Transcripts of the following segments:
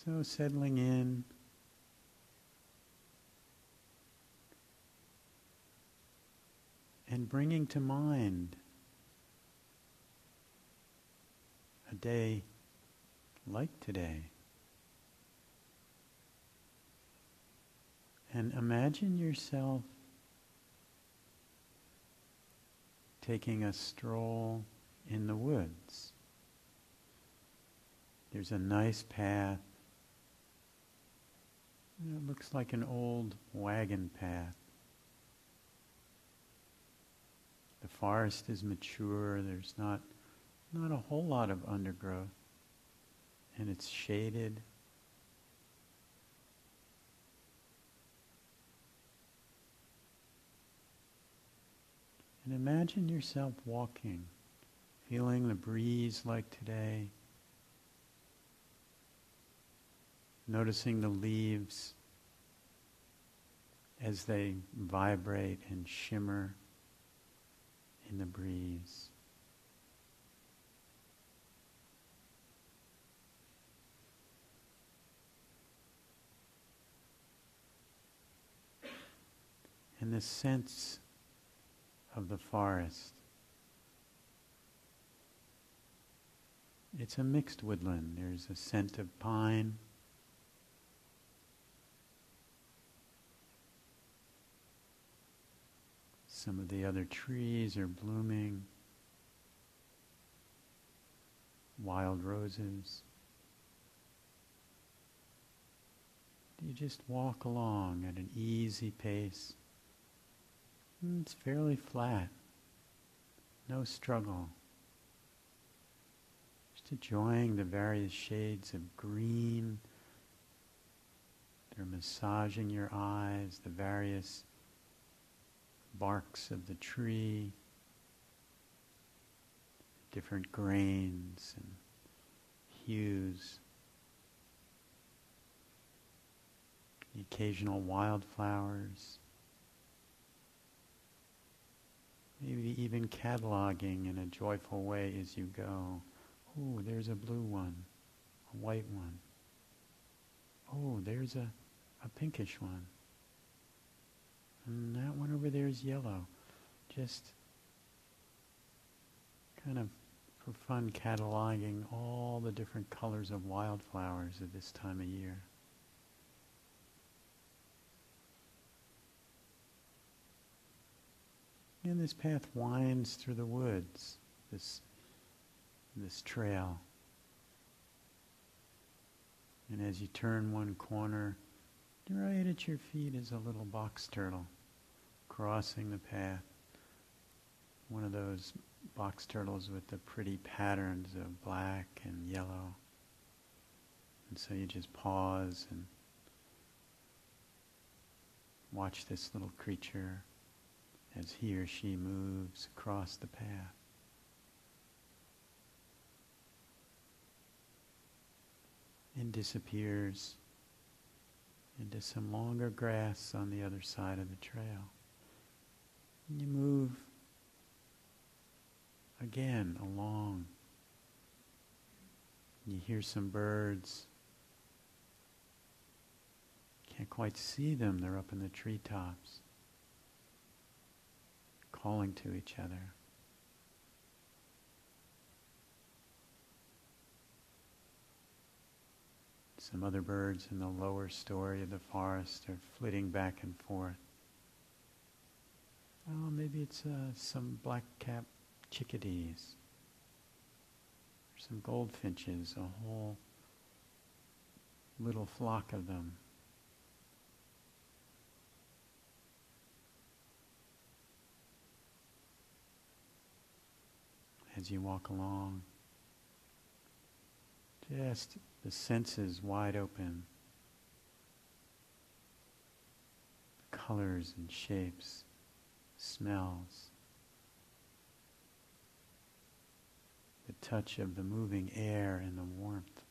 So settling in, and bringing to mind a day like today. And imagine yourself taking a stroll in the woods. There's a nice path. It looks like an old wagon path. The forest is mature. There's not a whole lot of undergrowth. And it's shaded. And imagine yourself walking, feeling the breeze like today, noticing the leaves as they vibrate and shimmer in the breeze. And this sense of the forest. It's a mixed woodland. There's a scent of pine. Some of the other trees are blooming. Wild roses. You just walk along at an easy pace. It's fairly flat. No struggle. Just enjoying the various shades of green. They're massaging your eyes, the various barks of the tree, different grains and hues, the occasional wildflowers, maybe even cataloging in a joyful way as you go. Oh, there's a blue one, a white one. Oh, there's a pinkish one. And that one over there is yellow. Just kind of for fun cataloging all the different colors of wildflowers at this time of year. And this path winds through the woods, this trail. And as you turn one corner, right at your feet is a little box turtle crossing the path. One of those box turtles with the pretty patterns of black and yellow. And so you just pause and watch this little creature as he or she moves across the path. And disappears into some longer grass on the other side of the trail. And you move again along. You hear some birds. Can't quite see them, they're up in the treetops, calling to each other. Some other birds in the lower story of the forest are flitting back and forth. Oh, maybe it's some black-capped chickadees, or some goldfinches, a whole little flock of them. As you walk along, just the senses wide open, colors and shapes, smells, the touch of the moving air and the warmth.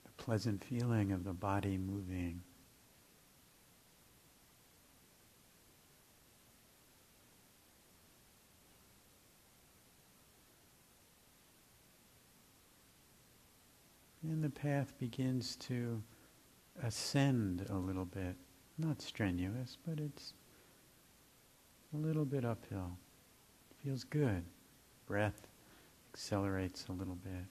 The pleasant feeling of the body moving. And the path begins to ascend a little bit. Not strenuous, but it's a little bit uphill. Feels good. Breath accelerates a little bit.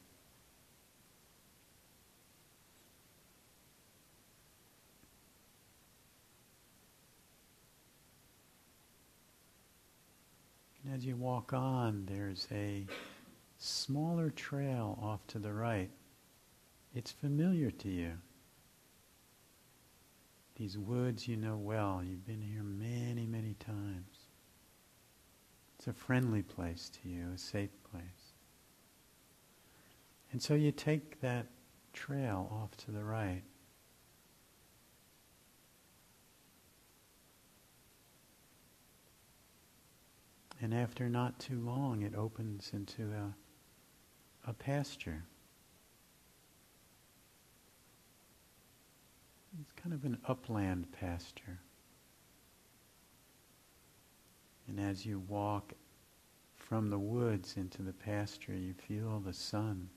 And as you walk on, there's a smaller trail off to the right. It's familiar to you. These woods you know well. You've been here many, many times. It's a friendly place to you, a safe place. And so you take that trail off to the right. And after not too long, it opens into a pasture. It's kind of an upland pasture. And as you walk from the woods into the pasture, you feel the sun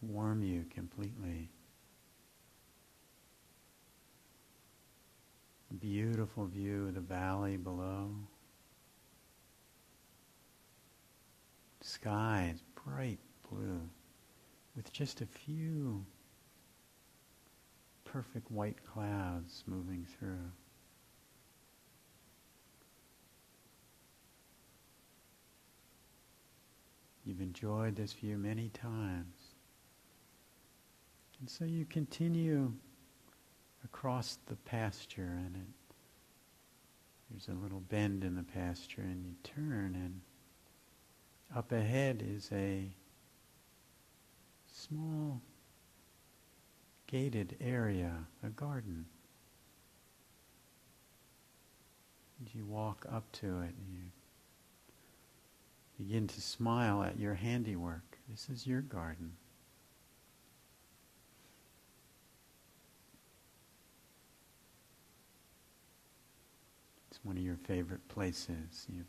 warm you completely. Beautiful view of the valley below. Sky is bright blue with just a few perfect white clouds moving through. You've enjoyed this view many times. And so you continue across the pasture, and there's a little bend in the pasture, and you turn, and up ahead is a small gated area, a garden. And you walk up to it, and you begin to smile at your handiwork. This is your garden. It's one of your favorite places. You've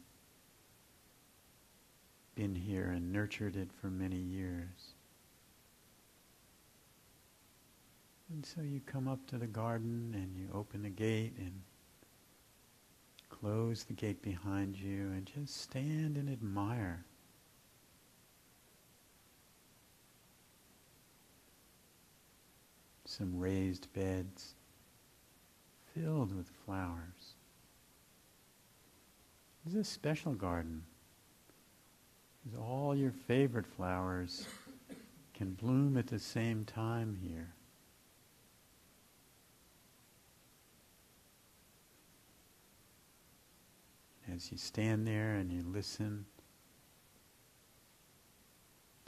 been here and nurtured it for many years. And so you come up to the garden and you open the gate and close the gate behind you and just stand and admire. Some raised beds filled with flowers. This is a special garden, because all your favorite flowers can bloom at the same time here. As you stand there and you listen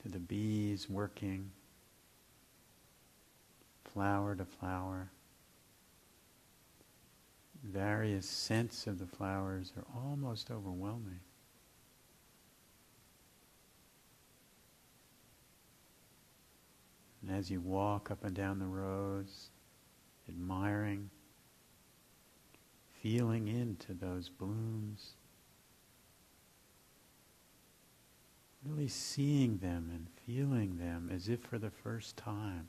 to the bees working flower to flower, various scents of the flowers are almost overwhelming. And as you walk up and down the rows, admiring, feeling into those blooms, really seeing them and feeling them as if for the first time.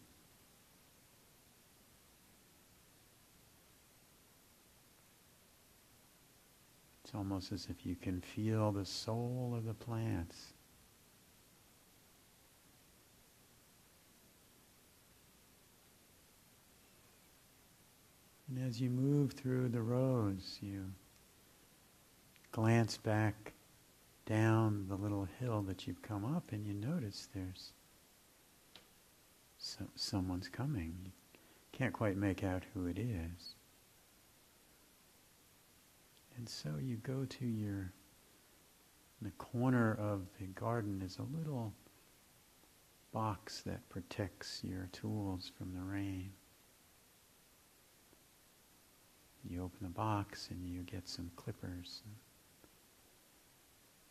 It's almost as if you can feel the soul of the plants. And as you move through the rows, you glance back down the little hill that you've come up, and you notice there's someone's coming. You can't quite make out who it is. And so you go to in the corner of the garden is a little box that protects your tools from the rain. You open the box and you get some clippers.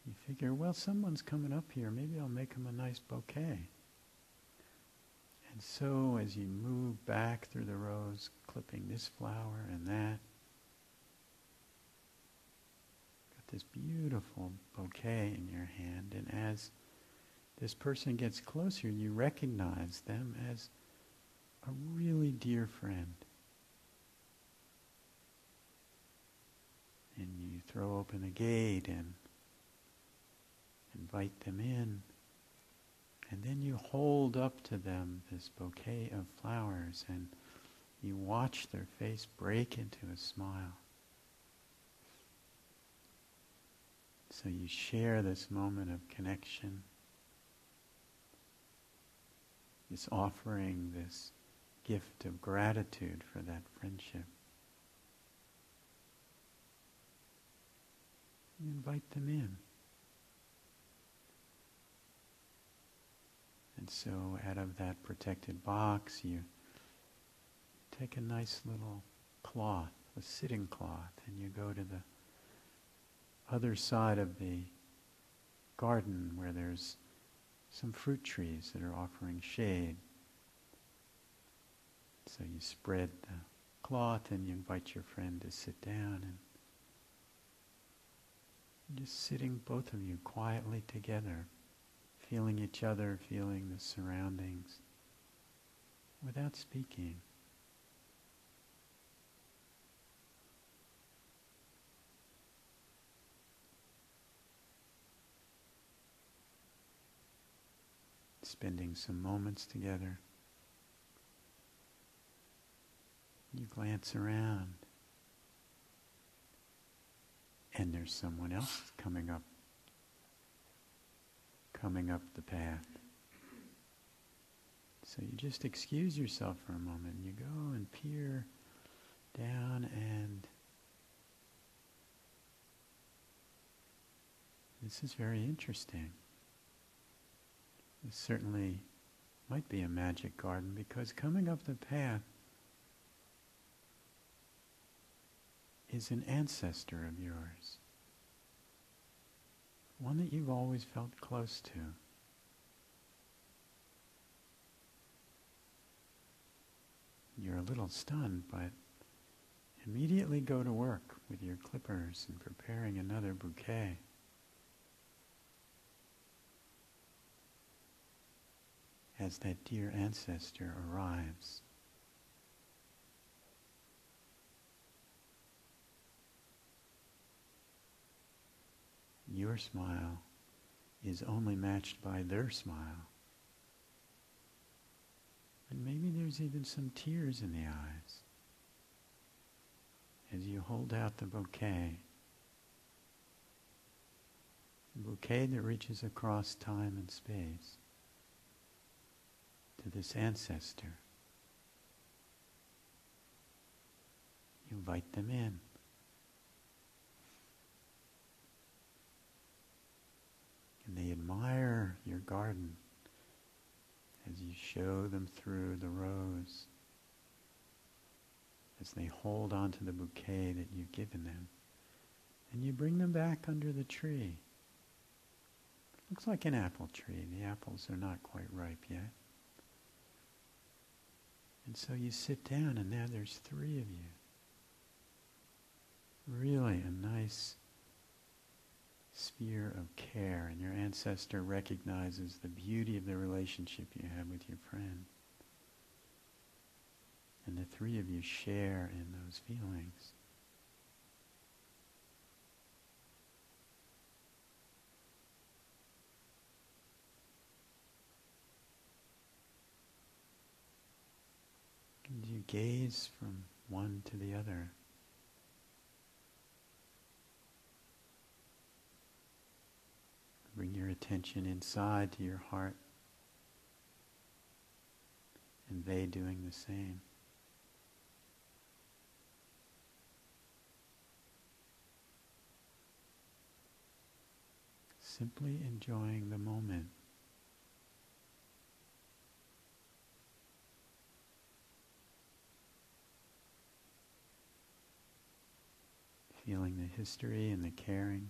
You figure, well, someone's coming up here. Maybe I'll make him a nice bouquet. And so as you move back through the rows, clipping this flower and that, got this beautiful bouquet in your hand. And as this person gets closer, you recognize them as a really dear friend. And you throw open a gate and invite them in. And then you hold up to them this bouquet of flowers and you watch their face break into a smile. So you share this moment of connection, this offering, this gift of gratitude for that friendship. You invite them in. And so out of that protected box, you take a nice little cloth, a sitting cloth, and you go to the other side of the garden where there's some fruit trees that are offering shade. So you spread the cloth and you invite your friend to sit down, and just sitting, both of you, quietly together, feeling each other, feeling the surroundings, without speaking. Spending some moments together. You glance around, and there's someone else coming up the path. So you just excuse yourself for a moment. You go and peer down, and this is very interesting. This certainly might be a magic garden, because coming up the path is an ancestor of yours. One that you've always felt close to. You're a little stunned, but immediately go to work with your clippers and preparing another bouquet. As that dear ancestor arrives. Your smile is only matched by their smile. And maybe there's even some tears in the eyes as you hold out the bouquet. A bouquet that reaches across time and space to this ancestor. You invite them in. And they admire your garden as you show them through the rows, as they hold on to the bouquet that you've given them. And you bring them back under the tree. Looks like an apple tree. The apples are not quite ripe yet. And so you sit down, and now there's 3 of you. Really a nice sphere of care, and your ancestor recognizes the beauty of the relationship you have with your friend. And the 3 of you share in those feelings. And you gaze from one to the other. Bring your attention inside to your heart, and they doing the same. Simply enjoying the moment. Feeling the history and the caring.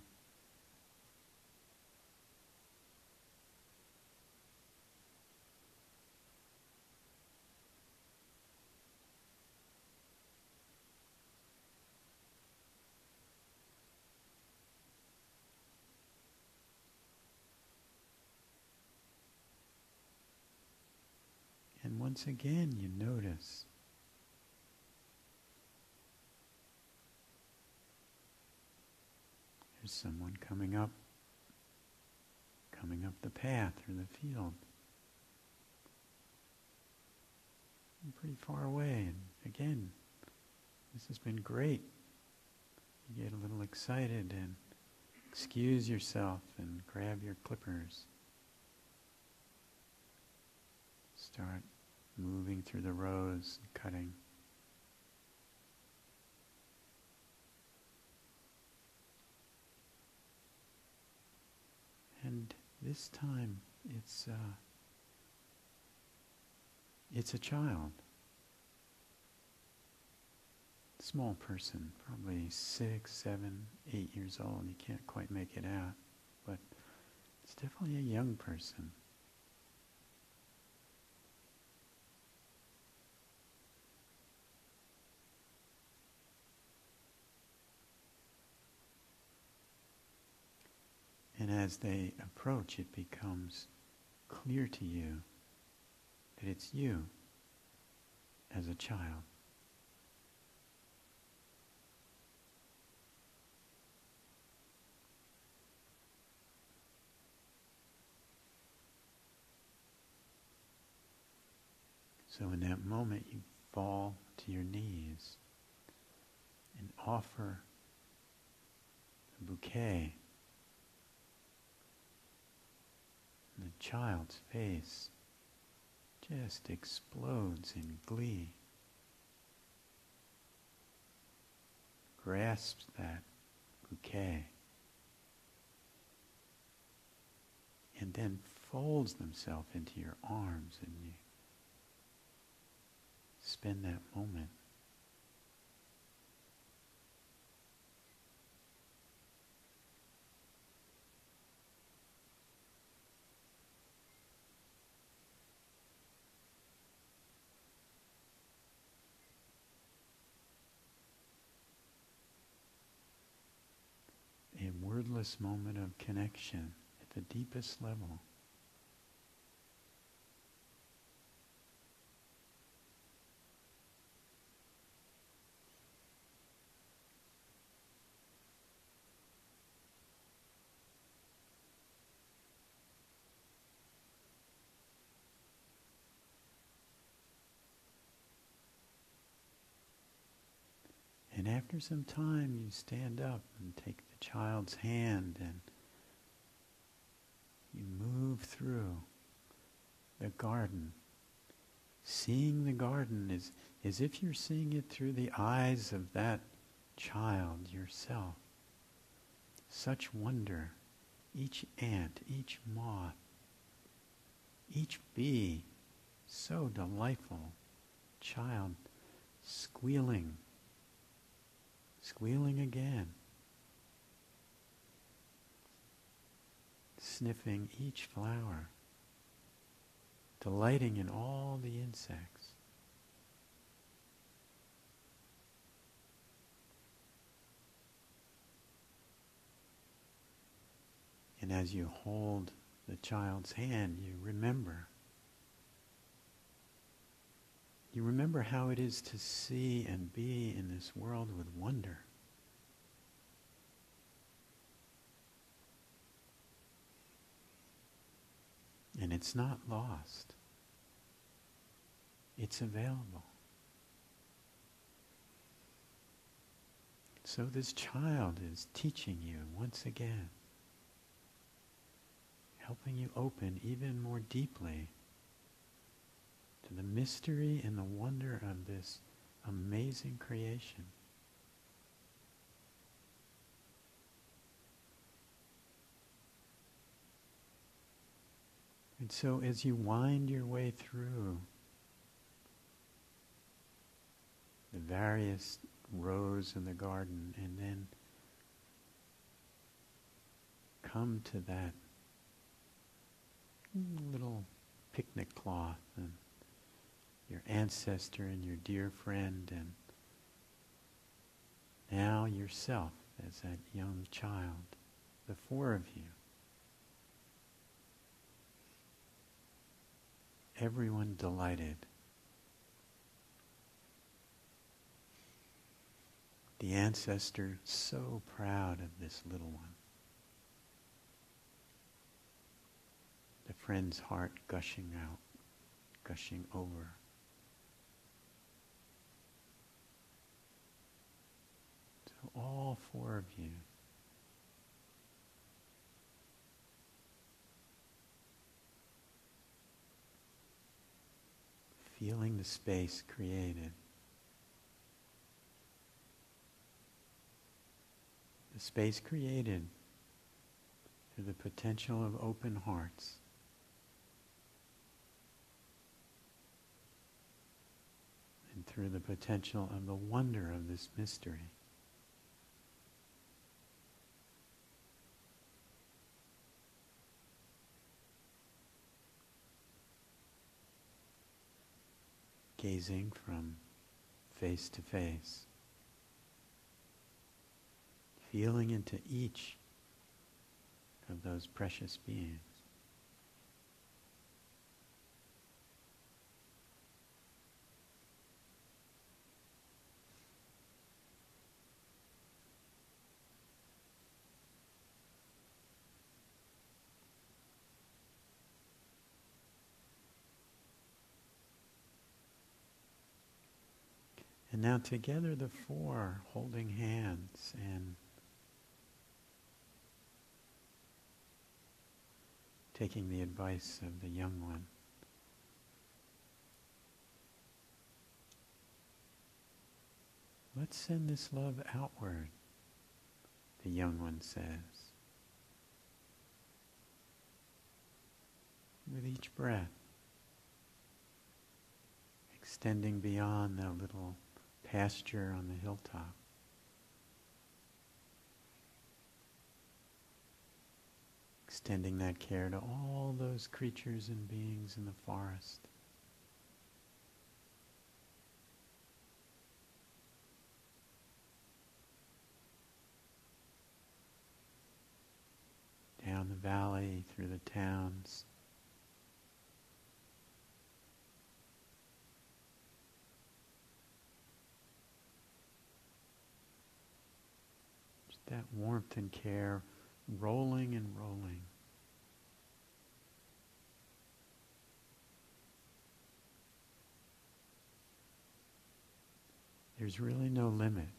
once again you notice there's someone coming up the path or the field. Pretty far away, and again, this has been great. You get a little excited and excuse yourself and grab your clippers. Start moving through the rows and cutting. And this time it's a child. Small person, probably 6, 7, 8 years old. You can't quite make it out, but it's definitely a young person. And as they approach, it becomes clear to you that it's you as a child. So in that moment, you fall to your knees and offer the bouquet. And the child's face just explodes in glee, grasps that bouquet, and then folds themselves into your arms, and you spend that moment. A wordless moment of connection at the deepest level. And after some time, you stand up and take the child's hand and you move through the garden. Seeing the garden is as if you're seeing it through the eyes of that child yourself. Such wonder. Each ant, each moth, each bee, so delightful. Child squealing again, sniffing each flower, delighting in all the insects. And as you hold the child's hand, you remember how it is to see and be in this world with wonder. And it's not lost. It's available. So this child is teaching you once again, helping you open even more deeply to the mystery and the wonder of this amazing creation. And so as you wind your way through the various rows in the garden and then come to that little picnic cloth and your ancestor and your dear friend, and now yourself as that young child, the four of you. Everyone delighted The ancestor so proud of this little one. The friend's heart gushing out, gushing over. So all four of you, feeling the space created. The space created through the potential of open hearts. And through the potential of the wonder of this mystery. Gazing from face to face. Feeling into each of those precious beings. And now together the four holding hands and taking the advice of the young one. Let's send this love outward, the young one says. With each breath, extending beyond that little pasture on the hilltop. Extending that care to all those creatures and beings in the forest. Down the valley, through the towns. Just that warmth and care rolling and rolling. There's really no limit.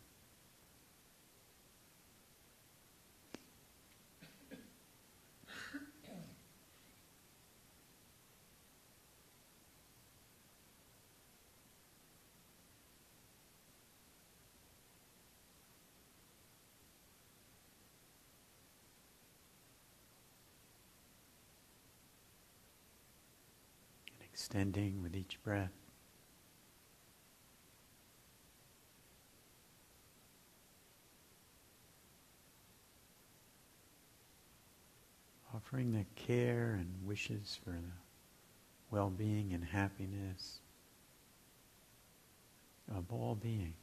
Extending with each breath. Offering the care and wishes for the well-being and happiness of all beings.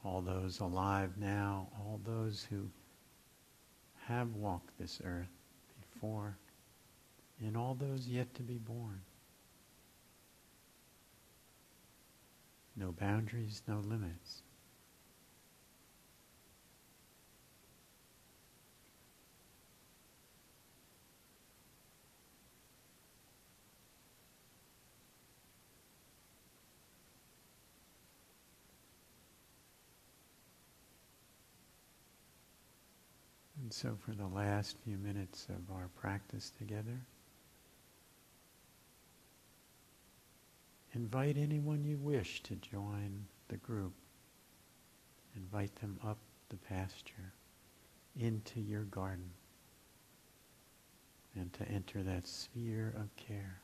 All those alive now, all those who have walked this earth before, and all those yet to be born. No boundaries, no limits. And so for the last few minutes of our practice together, invite anyone you wish to join the group. Invite them up the pasture, into your garden, and to enter that sphere of care.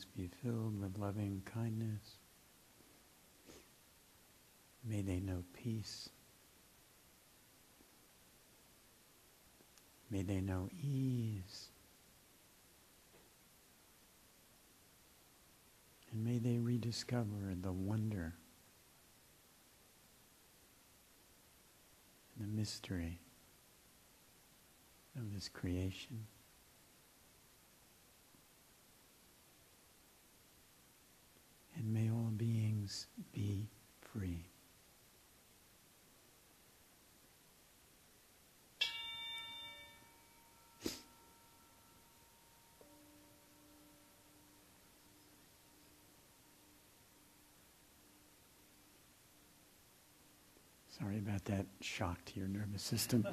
beings be filled with loving kindness. May they know peace. May they know ease. And may they rediscover the wonder and the mystery of this creation. And may all beings be free. Sorry about that shock to your nervous system.